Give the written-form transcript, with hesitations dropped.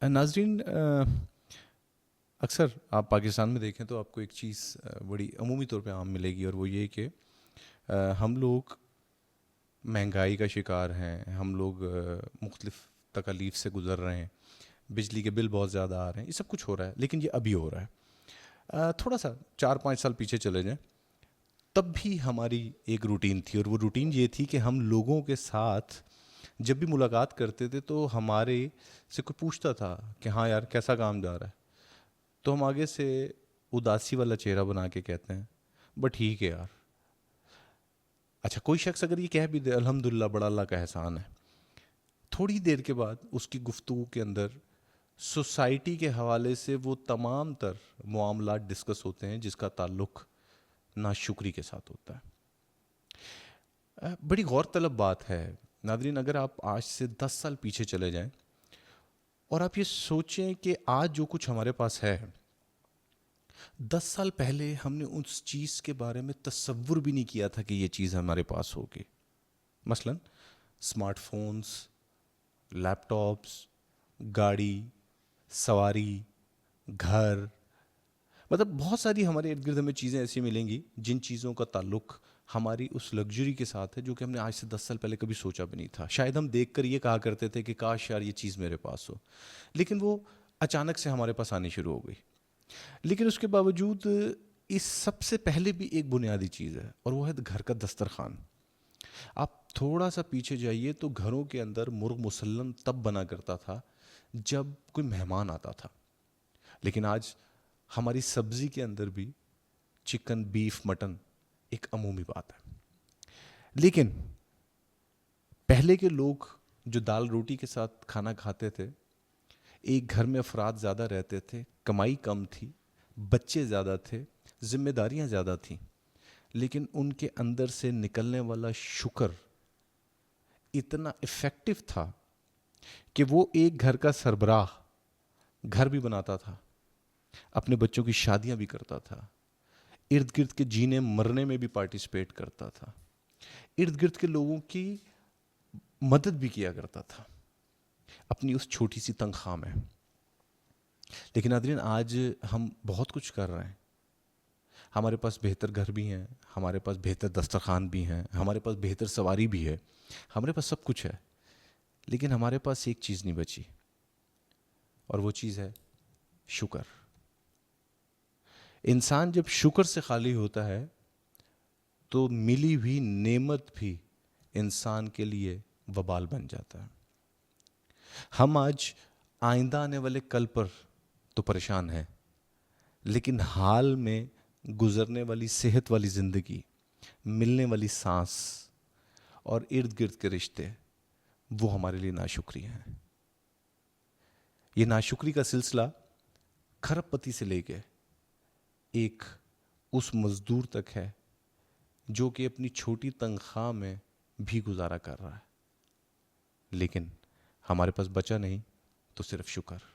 ناظرین، اکثر آپ پاکستان میں دیکھیں تو آپ کو ایک چیز بڑی عمومی طور پہ عام ملے گی، اور وہ یہ کہ ہم لوگ مہنگائی کا شکار ہیں، ہم لوگ مختلف تکالیف سے گزر رہے ہیں، بجلی کے بل بہت زیادہ آ رہے ہیں، یہ سب کچھ ہو رہا ہے، لیکن یہ ابھی ہو رہا ہے۔ تھوڑا سا 4-5 سال پیچھے چلے جائیں، تب بھی ہماری ایک روٹین تھی، اور وہ روٹین یہ تھی کہ ہم لوگوں کے ساتھ جب بھی ملاقات کرتے تھے تو ہمارے سے کوئی پوچھتا تھا کہ ہاں یار کیسا کام جا رہا ہے، تو ہم آگے سے اداسی والا چہرہ بنا کے کہتے ہیں بٹ ٹھیک ہے یار۔ اچھا، کوئی شخص اگر یہ کہہ بھی دے الحمدللہ بڑا اللہ کا احسان ہے، تھوڑی دیر کے بعد اس کی گفتگو کے اندر سوسائٹی کے حوالے سے وہ تمام تر معاملات ڈسکس ہوتے ہیں جس کا تعلق ناشکری کے ساتھ ہوتا ہے۔ بڑی غور طلب بات ہے ناظرین، اگر آپ آج سے 10 سال پیچھے چلے جائیں اور آپ یہ سوچیں کہ آج جو کچھ ہمارے پاس ہے، 10 سال پہلے ہم نے اس چیز کے بارے میں تصور بھی نہیں کیا تھا کہ یہ چیز ہمارے پاس ہوگی۔ مثلا اسمارٹ فونز، لیپ ٹاپس، گاڑی، سواری، گھر، مطلب بہت ساری ہمارے ارد گرد ہمیں چیزیں ایسی ملیں گی جن چیزوں کا تعلق ہماری اس لگژری کے ساتھ ہے جو کہ ہم نے آج سے 10 سال پہلے کبھی سوچا بھی نہیں تھا۔ شاید ہم دیکھ کر یہ کہا کرتے تھے کہ کاش یار یہ چیز میرے پاس ہو، لیکن وہ اچانک سے ہمارے پاس آنی شروع ہو گئی۔ لیکن اس کے باوجود اس سب سے پہلے بھی ایک بنیادی چیز ہے، اور وہ ہے گھر کا دسترخوان۔ آپ تھوڑا سا پیچھے جائیے تو گھروں کے اندر مرغ مسلم تب بنا کرتا تھا جب کوئی مہمان آتا تھا، لیکن آج ہماری سبزی کے اندر بھی چکن، بیف، مٹن ایک عمومی بات ہے۔ لیکن پہلے کے لوگ جو دال روٹی کے ساتھ کھانا کھاتے تھے، ایک گھر میں افراد زیادہ رہتے تھے، کمائی کم تھی، بچے زیادہ تھے، ذمہ داریاں زیادہ تھیں، لیکن ان کے اندر سے نکلنے والا شکر اتنا افیکٹو تھا کہ وہ ایک گھر کا سربراہ گھر بھی بناتا تھا، اپنے بچوں کی شادیاں بھی کرتا تھا، ارد گرد کے جینے مرنے میں بھی پارٹیسپیٹ کرتا تھا، ارد گرد کے لوگوں کی مدد بھی کیا کرتا تھا اپنی اس چھوٹی سی تنخواہ میں۔ لیکن ناظرین، آج ہم بہت کچھ کر رہے ہیں، ہمارے پاس بہتر گھر بھی ہیں، ہمارے پاس بہتر دسترخوان بھی ہیں، ہمارے پاس بہتر سواری بھی ہے، ہمارے پاس سب کچھ ہے، لیکن ہمارے پاس ایک چیز نہیں بچی، اور وہ چیز ہے شکر۔ انسان جب شکر سے خالی ہوتا ہے تو ملی ہوئی نعمت بھی انسان کے لیے وبال بن جاتا ہے۔ ہم آج آئندہ آنے والے کل پر تو پریشان ہیں، لیکن حال میں گزرنے والی صحت والی زندگی، ملنے والی سانس اور ارد گرد کے رشتے، وہ ہمارے لیے ناشکری ہیں۔ یہ ناشکری کا سلسلہ کھرب پتی سے لے کے ایک اس مزدور تک ہے جو کہ اپنی چھوٹی تنخواہ میں بھی گزارا کر رہا ہے، لیکن ہمارے پاس بچا نہیں تو صرف شکر۔